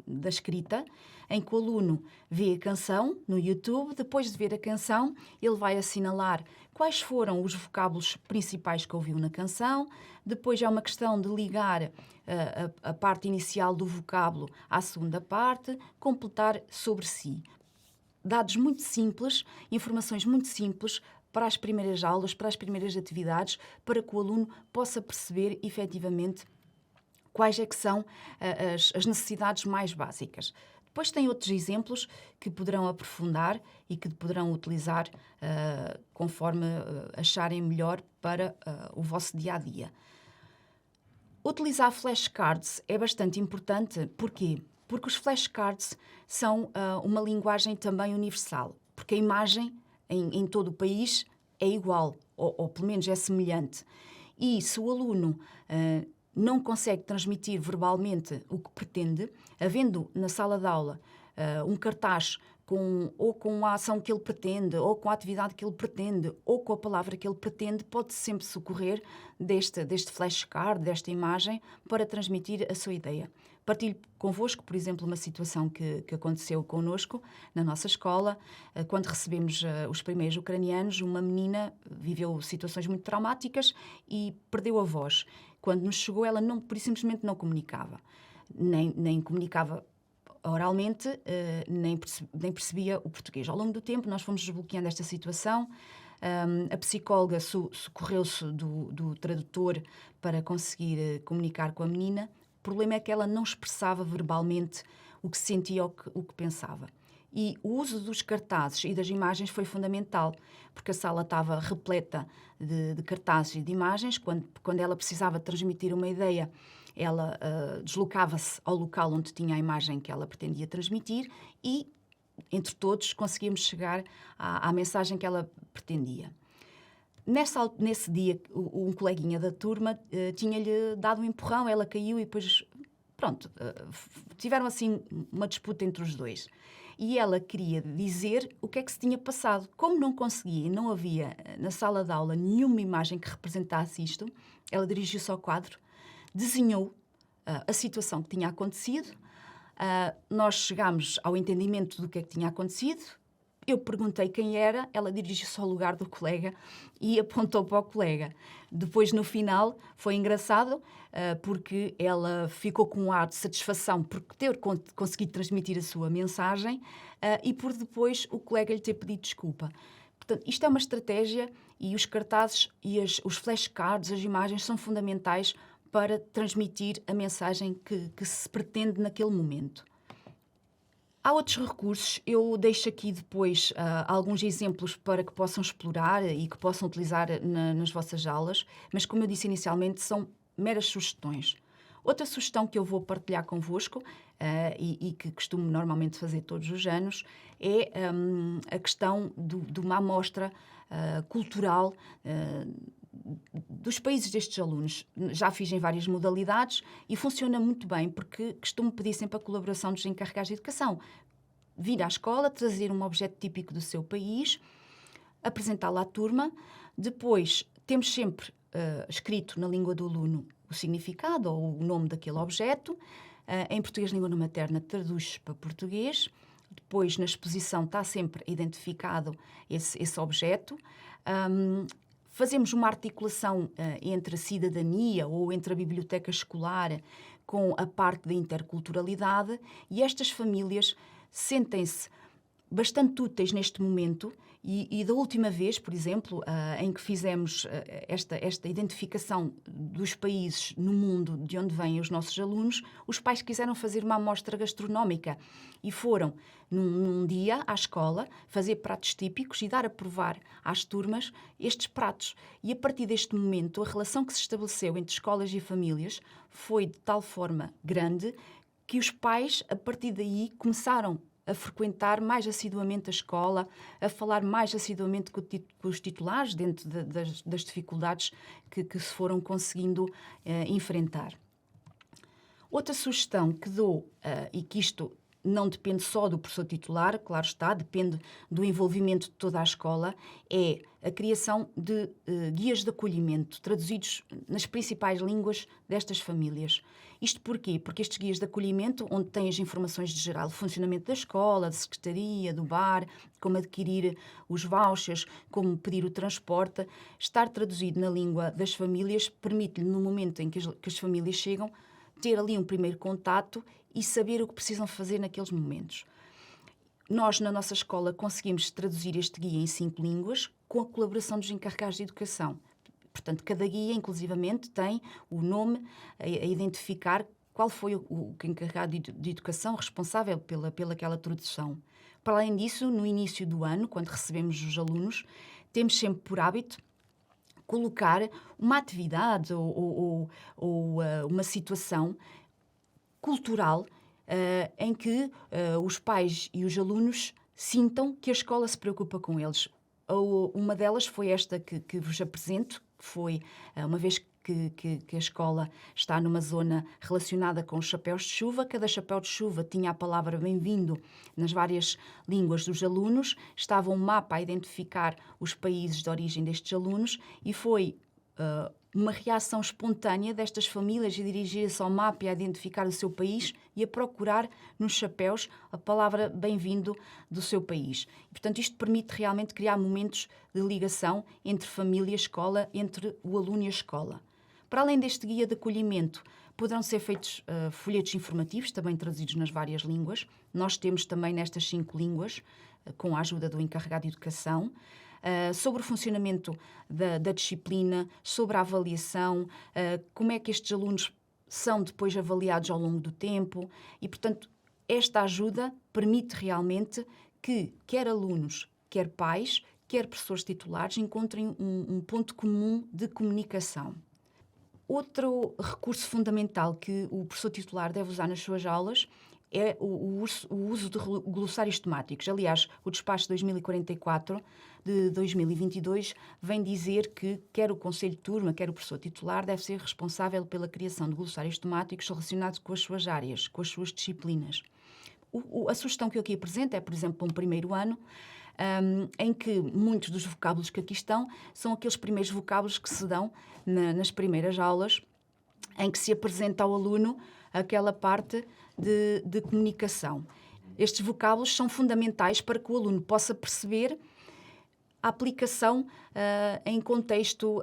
da escrita, em que o aluno vê a canção no YouTube, depois de ver a canção, ele vai assinalar quais foram os vocábulos principais que ouviu na canção, depois é uma questão de ligar a parte inicial do vocábulo à segunda parte, completar sobre si. Dados muito simples, informações muito simples para as primeiras aulas, para as primeiras atividades, para que o aluno possa perceber efetivamente quais é que são as necessidades mais básicas. Depois tem outros exemplos que poderão aprofundar e que poderão utilizar conforme acharem melhor para o vosso dia-a-dia. Utilizar flashcards é bastante importante. Porquê? Porque os flashcards são uma linguagem também universal, porque a imagem em todo o país é igual, ou pelo menos é semelhante. E se o aluno não consegue transmitir verbalmente o que pretende, havendo na sala de aula um cartaz ou com a ação que ele pretende, ou com a atividade que ele pretende, ou com a palavra que ele pretende, pode sempre socorrer deste flashcard, desta imagem, para transmitir a sua ideia. Partilho convosco, por exemplo, uma situação que aconteceu connosco na nossa escola. Quando recebemos os primeiros ucranianos, uma menina viveu situações muito traumáticas e perdeu a voz. Quando nos chegou, ela simplesmente não comunicava. Nem comunicava oralmente, nem percebia o português. Ao longo do tempo, nós fomos desbloqueando esta situação. A psicóloga socorreu-se do tradutor para conseguir comunicar com a menina. O problema é que ela não expressava verbalmente o que sentia ou o que pensava. E o uso dos cartazes e das imagens foi fundamental, porque a sala estava repleta de cartazes e de imagens. Quando ela precisava transmitir uma ideia, ela deslocava-se ao local onde tinha a imagem que ela pretendia transmitir e, entre todos, conseguíamos chegar à mensagem que ela pretendia. Nesse dia, um coleguinha da turma tinha-lhe dado um empurrão, ela caiu e depois, pronto, tiveram assim uma disputa entre os dois. E ela queria dizer o que é que se tinha passado. Como não conseguia e não havia na sala de aula nenhuma imagem que representasse isto, ela dirigiu-se ao quadro, desenhou a situação que tinha acontecido, Nós chegámos ao entendimento do que é que tinha acontecido. Eu perguntei quem era, ela dirigiu-se ao lugar do colega e apontou para o colega. Depois, no final, foi engraçado, porque ela ficou com um ar de satisfação por ter conseguido transmitir a sua mensagem, e por depois o colega lhe ter pedido desculpa. Portanto, isto é uma estratégia, e os cartazes e os flashcards, as imagens, são fundamentais para transmitir a mensagem que se pretende naquele momento. Há outros recursos, eu deixo aqui depois alguns exemplos para que possam explorar e que possam utilizar nas vossas aulas, mas como eu disse inicialmente, são meras sugestões. Outra sugestão que eu vou partilhar convosco, e que costumo normalmente fazer todos os anos, é a questão de uma amostra cultural dos países destes alunos. Já fiz em várias modalidades e funciona muito bem, porque costumo pedir sempre a colaboração dos encarregados de educação. Vir à escola, trazer um objeto típico do seu país, apresentá-lo à turma. Depois, temos sempre escrito na língua do aluno o significado ou o nome daquele objeto. Em português, língua não materna, traduz para português. Depois, na exposição, está sempre identificado esse objeto. Fazemos uma articulação entre a cidadania ou entre a biblioteca escolar com a parte da interculturalidade, e estas famílias sentem-se bastante úteis neste momento. E da última vez, por exemplo, em que fizemos esta identificação dos países no mundo de onde vêm os nossos alunos, os pais quiseram fazer uma amostra gastronómica e foram, num dia, à escola, fazer pratos típicos e dar a provar às turmas estes pratos. E a partir deste momento, a relação que se estabeleceu entre escolas e famílias foi de tal forma grande que os pais, a partir daí, começaram a frequentar mais assiduamente a escola, a falar mais assiduamente com os titulares dentro das dificuldades que se foram conseguindo enfrentar. Outra sugestão que dou, e que isto não depende só do professor titular, claro está, depende do envolvimento de toda a escola, é a criação de guias de acolhimento, traduzidos nas principais línguas destas famílias. Isto porquê? Porque estes guias de acolhimento, onde têm as informações de geral, o funcionamento da escola, da secretaria, do bar, como adquirir os vouchers, como pedir o transporte, estar traduzido na língua das famílias permite-lhe, no momento em que as famílias chegam, ter ali um primeiro contacto e saber o que precisam fazer naqueles momentos. Nós, na nossa escola, conseguimos traduzir este guia em 5 línguas com a colaboração dos encarregados de educação. Portanto, cada guia, inclusivamente, tem o nome a identificar qual foi o encarregado de educação responsável pelaquela tradução. Para além disso, no início do ano, quando recebemos os alunos, temos sempre por hábito colocar uma atividade ou uma situação cultural em que os pais e os alunos sintam que a escola se preocupa com eles. Uma delas foi esta que vos apresento, que foi uma vez que a escola está numa zona relacionada com os chapéus de chuva. Cada chapéu de chuva tinha a palavra bem-vindo nas várias línguas dos alunos. Estava um mapa a identificar os países de origem destes alunos e foi uma reação espontânea destas famílias a dirigir-se ao mapa e a identificar o seu país e a procurar nos chapéus a palavra bem-vindo do seu país. E, portanto, isto permite realmente criar momentos de ligação entre família e escola, entre o aluno e a escola. Para além deste guia de acolhimento, poderão ser feitos folhetos informativos, também traduzidos nas várias línguas. Nós temos também nestas 5 línguas, com a ajuda do encarregado de educação, sobre o funcionamento da disciplina, sobre a avaliação, como é que estes alunos são depois avaliados ao longo do tempo e, portanto, esta ajuda permite realmente que quer alunos, quer pais, quer professores titulares encontrem um ponto comum de comunicação. Outro recurso fundamental que o professor titular deve usar nas suas aulas é o uso de glossários temáticos. Aliás, o despacho 2044 de 2022 vem dizer que quer o conselho de turma, quer o professor titular, deve ser responsável pela criação de glossários temáticos relacionados com as suas áreas, com as suas disciplinas. A sugestão que eu aqui apresento é, por exemplo, para um primeiro ano, em que muitos dos vocábulos que aqui estão são aqueles primeiros vocábulos que se dão nas primeiras aulas, em que se apresenta ao aluno aquela parte de comunicação. Estes vocábulos são fundamentais para que o aluno possa perceber a aplicação em contexto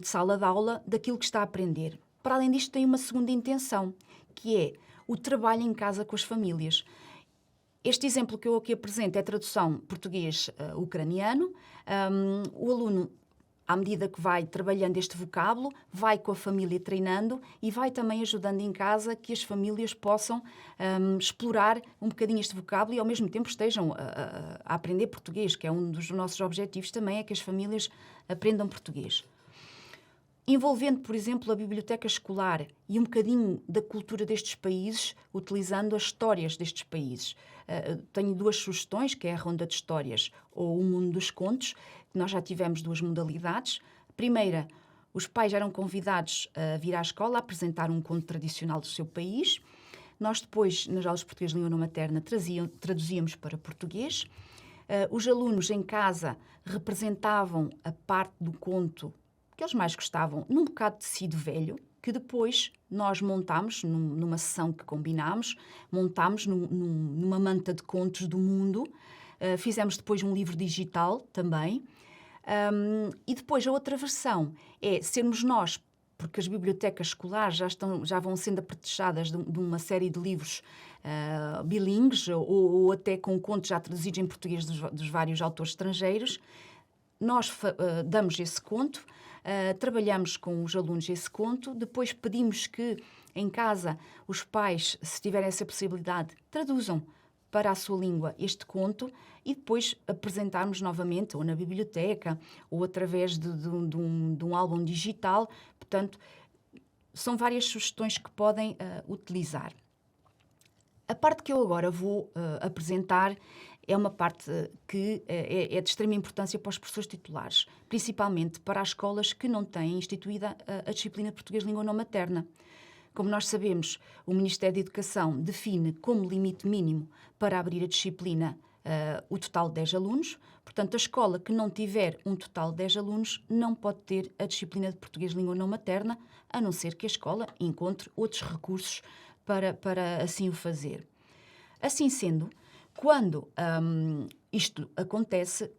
de sala de aula daquilo que está a aprender. Para além disto, tem uma segunda intenção, que é o trabalho em casa com as famílias. Este exemplo que eu aqui apresento é a tradução português-ucraniano. O aluno, à medida que vai trabalhando este vocábulo, vai com a família treinando e vai também ajudando em casa que as famílias possam explorar um bocadinho este vocábulo e ao mesmo tempo estejam a aprender português, que é um dos nossos objetivos também, é que as famílias aprendam português. Envolvendo, por exemplo, a biblioteca escolar e um bocadinho da cultura destes países, utilizando as histórias destes países. Tenho 2 sugestões, que é a Ronda de Histórias ou o Mundo dos Contos. Nós já tivemos 2 modalidades. Primeira, os pais eram convidados a vir à escola a apresentar um conto tradicional do seu país. Nós depois, nas aulas de português de língua não materna, traduzíamos para português. Os alunos em casa representavam a parte do conto que eles mais gostavam num bocado de tecido velho, que depois nós montámos, numa sessão que combinámos, montámos numa manta de contos do mundo, fizemos depois um livro digital também, e depois a outra versão é sermos nós, porque as bibliotecas escolares já vão sendo apetrechadadas de uma série de livros bilíngues ou até com contos já traduzidos em português dos vários autores estrangeiros. Nós damos esse conto, trabalhamos com os alunos esse conto, depois pedimos que em casa os pais, se tiverem essa possibilidade, traduzam para a sua língua este conto e depois apresentarmos novamente ou na biblioteca ou através de um álbum digital. Portanto, são várias sugestões que podem utilizar. A parte que eu agora vou apresentar é uma parte que é de extrema importância para os professores titulares, principalmente para as escolas que não têm instituída a disciplina de português de língua não materna. Como nós sabemos, o Ministério da Educação define como limite mínimo para abrir a disciplina o total de 10 alunos. Portanto, a escola que não tiver um total de 10 alunos não pode ter a disciplina de português de língua não materna, a não ser que a escola encontre outros recursos para assim o fazer. Assim sendo, quando isto acontece,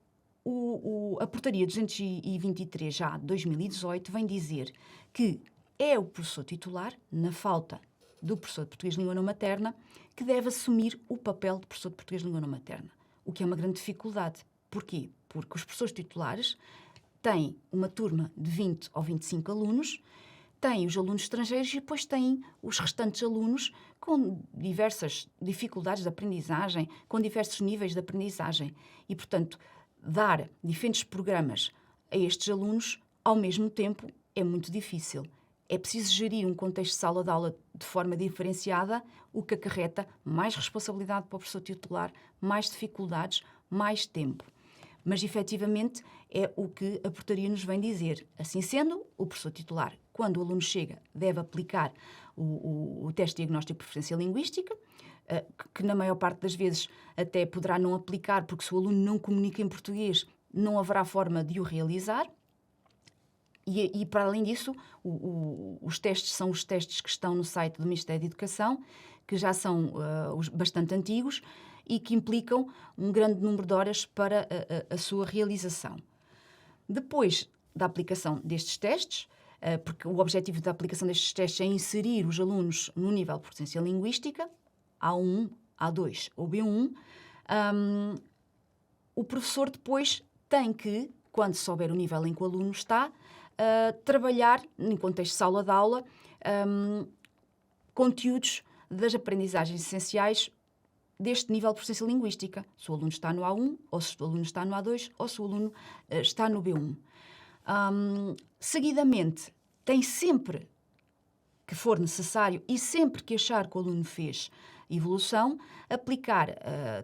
a Portaria 223, já de 2018, vem dizer que é o professor titular, na falta do professor de português de língua não materna, que deve assumir o papel de professor de português de língua não materna, o que é uma grande dificuldade. Porquê? Porque os professores titulares têm uma turma de 20 ou 25 alunos, têm os alunos estrangeiros e depois têm os restantes alunos com diversas dificuldades de aprendizagem, com diversos níveis de aprendizagem. E, portanto, dar diferentes programas a estes alunos ao mesmo tempo é muito difícil. É preciso gerir um contexto de sala de aula de forma diferenciada, o que acarreta mais responsabilidade para o professor titular, mais dificuldades, mais tempo. Mas, efetivamente, é o que a portaria nos vem dizer. Assim sendo, o professor titular, quando o aluno chega, deve aplicar o teste de diagnóstico de preferência linguística, que na maior parte das vezes até poderá não aplicar, porque se o aluno não comunica em português, não haverá forma de o realizar. E para além disso, os testes são os testes que estão no site do Ministério da Educação, que já são bastante antigos e que implicam um grande número de horas para a sua realização. Depois da aplicação destes testes, porque o objetivo da aplicação destes testes é inserir os alunos no nível de proficiência linguística, A1, A2 ou B1, o professor depois tem que, quando souber o nível em que o aluno está, trabalhar, em contexto de sala de aula, conteúdos das aprendizagens essenciais deste nível de proficiência linguística. Se o aluno está no A1, ou se o aluno está no A2, ou se o aluno está no B1. Seguidamente, tem sempre que for necessário e sempre que achar que o aluno fez evolução, aplicar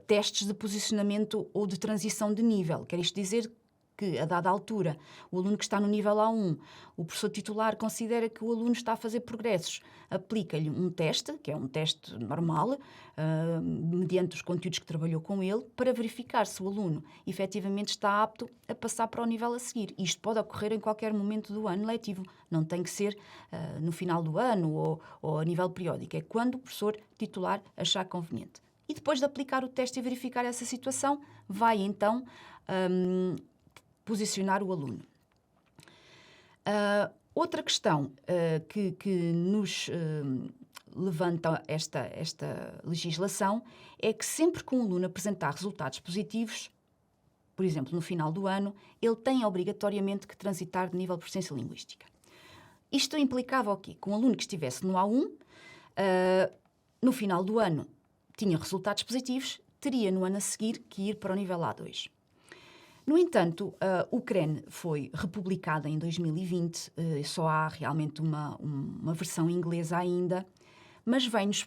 testes de posicionamento ou de transição de nível. Quer isto dizer que, a dada altura, o aluno que está no nível A1, o professor titular considera que o aluno está a fazer progressos, aplica-lhe um teste, que é um teste normal, mediante os conteúdos que trabalhou com ele, para verificar se o aluno efetivamente está apto a passar para o nível a seguir. Isto pode ocorrer em qualquer momento do ano letivo, não tem que ser no final do ano ou a nível periódico, é quando o professor titular achar conveniente. E depois de aplicar o teste e verificar essa situação, vai então posicionar o aluno. Outra questão que nos levanta esta legislação é que sempre que um aluno apresentar resultados positivos, por exemplo, no final do ano, ele tem obrigatoriamente que transitar de nível de proficiência linguística. Isto implicava o quê? Que um aluno que estivesse no A1, no final do ano, tinha resultados positivos, teria no ano a seguir que ir para o nível A2. No entanto, o CREN foi republicado em 2020, só há realmente uma versão inglesa ainda, mas vem-nos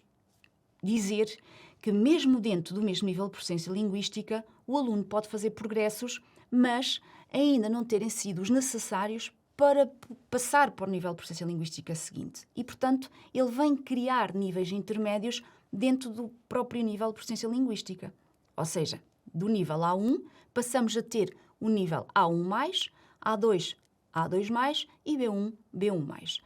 dizer que mesmo dentro do mesmo nível de proficiência linguística, o aluno pode fazer progressos, mas ainda não terem sido os necessários para passar para o nível de proficiência linguística seguinte. E, portanto, ele vem criar níveis intermédios dentro do próprio nível de proficiência linguística. Ou seja, do nível A1, passamos a ter o nível A1+, A2, A2+, e B1, B1+.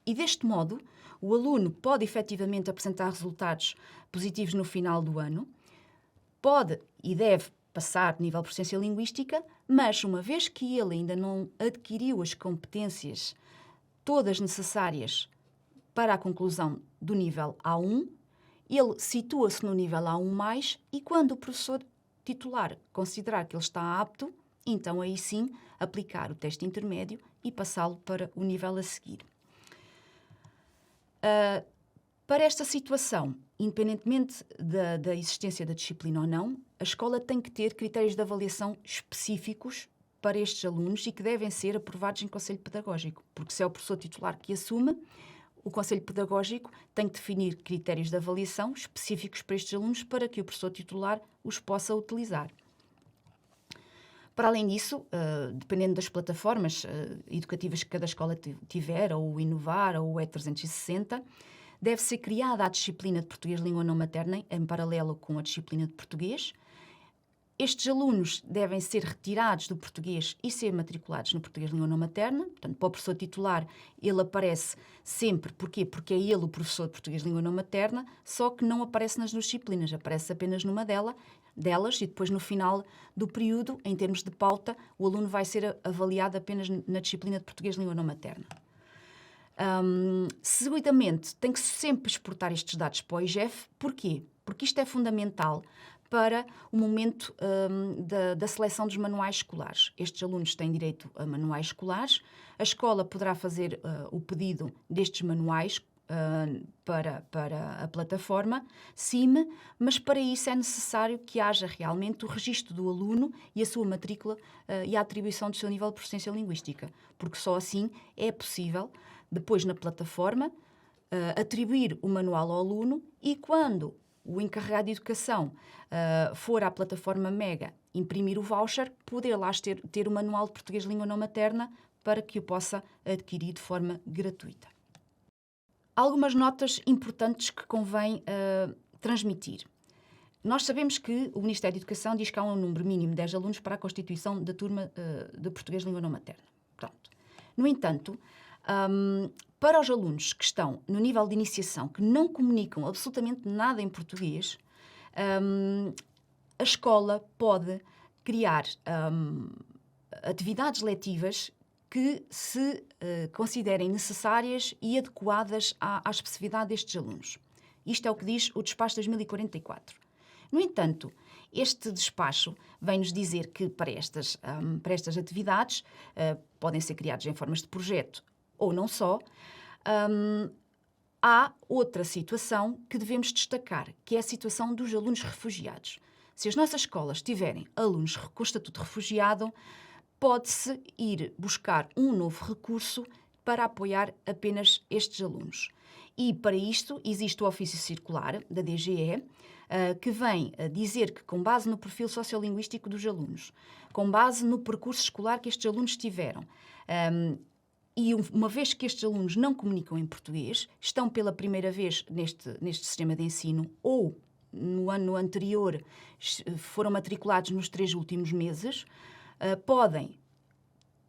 E deste modo, o aluno pode efetivamente apresentar resultados positivos no final do ano, pode e deve passar de nível de proficiência linguística, mas uma vez que ele ainda não adquiriu as competências todas necessárias para a conclusão do nível A1, ele situa-se no nível A1+, e quando o professor titular considerar que ele está apto, então aí sim aplicar o teste intermédio e passá-lo para o nível a seguir. Para esta situação, independentemente da existência da disciplina ou não, a escola tem que ter critérios de avaliação específicos para estes alunos e que devem ser aprovados em conselho pedagógico, porque se é o professor titular que assume, o conselho pedagógico tem que definir critérios de avaliação específicos para estes alunos para que o professor titular os possa utilizar. Para além disso, dependendo das plataformas educativas que cada escola tiver, ou o Inovar ou o E360, deve ser criada a disciplina de português língua não materna em paralelo com a disciplina de português. Estes alunos devem ser retirados do português e ser matriculados no português língua não materna. Portanto, para o professor titular, ele aparece sempre. Porquê? Porque é ele o professor de português língua não materna, só que não aparece nas duas disciplinas, aparece apenas numa delas e depois no final do período, em termos de pauta, o aluno vai ser avaliado apenas na disciplina de português língua não materna. Seguidamente, tem que sempre exportar estes dados para o IGEF. Porquê? Porque isto é fundamental para o momento da seleção dos manuais escolares. Estes alunos têm direito a manuais escolares. A escola poderá fazer o pedido destes manuais para a plataforma CIME, mas para isso é necessário que haja realmente o registro do aluno e a sua matrícula e a atribuição do seu nível de proficiência linguística, porque só assim é possível, depois na plataforma, atribuir o manual ao aluno e quando o encarregado de educação for à plataforma Mega imprimir o voucher, poder lá ter o manual de português língua não materna para que o possa adquirir de forma gratuita. Algumas notas importantes que convém transmitir. Nós sabemos que o Ministério da Educação diz que há um número mínimo de 10 alunos para a constituição da turma de português língua não materna. Pronto. No entanto, para os alunos que estão no nível de iniciação, que não comunicam absolutamente nada em português, a escola pode criar atividades letivas que se considerem necessárias e adequadas à especificidade destes alunos. Isto é o que diz o despacho 2044. No entanto, este despacho vem-nos dizer que para estas atividades podem ser criadas em formas de projeto ou não só. Há outra situação que devemos destacar, que é a situação dos alunos refugiados. Se as nossas escolas tiverem alunos com estatuto de refugiado, pode-se ir buscar um novo recurso para apoiar apenas estes alunos. E, para isto, existe o ofício circular da DGE, que vem a dizer que, com base no perfil sociolinguístico dos alunos, com base no percurso escolar que estes alunos tiveram, e uma vez que estes alunos não comunicam em português, estão pela primeira vez neste sistema de ensino ou no ano anterior foram matriculados nos 3 últimos meses, podem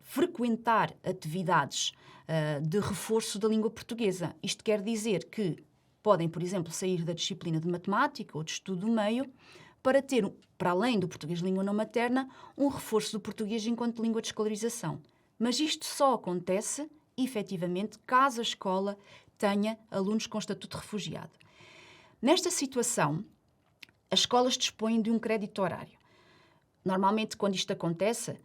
frequentar atividades de reforço da língua portuguesa. Isto quer dizer que podem, por exemplo, sair da disciplina de matemática ou de estudo do meio para ter, para além do português língua não materna, um reforço do português enquanto língua de escolarização. Mas isto só acontece, efetivamente, caso a escola tenha alunos com estatuto de refugiado. Nesta situação, as escolas dispõem de um crédito horário. Normalmente, quando isto acontece,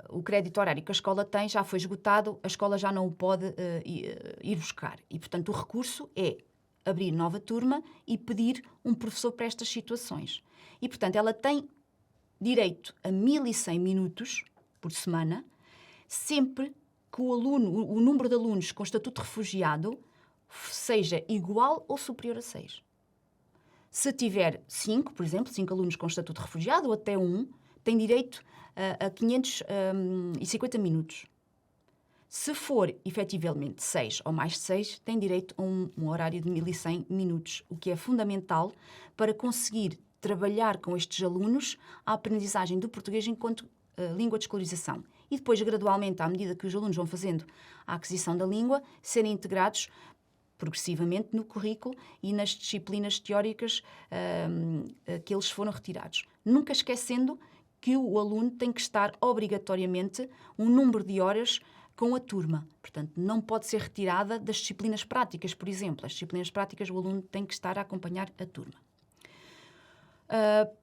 o crédito horário que a escola tem já foi esgotado, a escola já não o pode ir buscar. E, portanto, o recurso é abrir nova turma e pedir um professor para estas situações. E, portanto, ela tem direito a 1.100 minutos por semana, sempre que o número de alunos com estatuto de refugiado seja igual ou superior a 6. Se tiver 5, por exemplo, 5 alunos com estatuto de refugiado, ou até 1, tem direito a 550 minutos. Se for, efetivamente, 6 ou mais de 6, tem direito a um horário de 1.100 minutos, o que é fundamental para conseguir trabalhar com estes alunos a aprendizagem do português enquanto língua de escolarização. E depois, gradualmente, à medida que os alunos vão fazendo a aquisição da língua, serem integrados progressivamente no currículo e nas disciplinas teóricas que eles foram retirados. Nunca esquecendo que o aluno tem que estar obrigatoriamente um número de horas com a turma. Portanto, não pode ser retirada das disciplinas práticas, por exemplo. As disciplinas práticas, o aluno tem que estar a acompanhar a turma.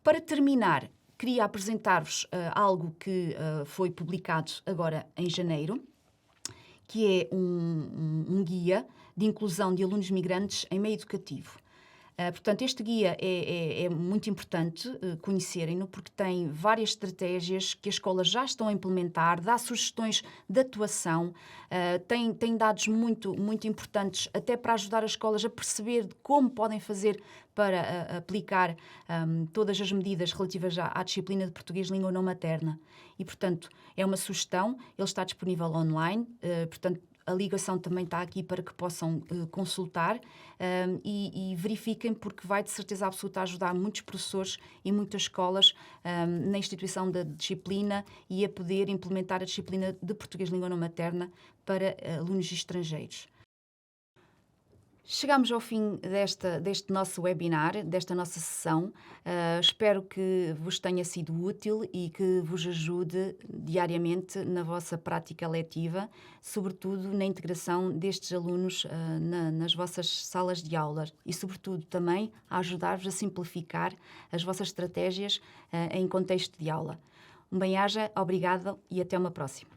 Para terminar, queria apresentar-vos algo que foi publicado agora em janeiro, que é um guia de inclusão de alunos migrantes em meio educativo. Portanto, este guia é muito importante conhecerem-no, porque tem várias estratégias que as escolas já estão a implementar, dá sugestões de atuação, tem dados muito, muito importantes até para ajudar as escolas a perceber como podem fazer para aplicar todas as medidas relativas à disciplina de português língua não materna. E, portanto, é uma sugestão, ele está disponível online, portanto, a ligação também está aqui para que possam consultar e verifiquem, porque vai de certeza absoluta ajudar muitos professores e muitas escolas na instituição da disciplina e a poder implementar a disciplina de português língua não materna para alunos estrangeiros. Chegamos ao fim deste nosso webinar, desta nossa sessão. Espero que vos tenha sido útil e que vos ajude diariamente na vossa prática letiva, sobretudo na integração destes alunos nas vossas salas de aula e, sobretudo, também a ajudar-vos a simplificar as vossas estratégias em contexto de aula. Um bem-aja, obrigada e até uma próxima.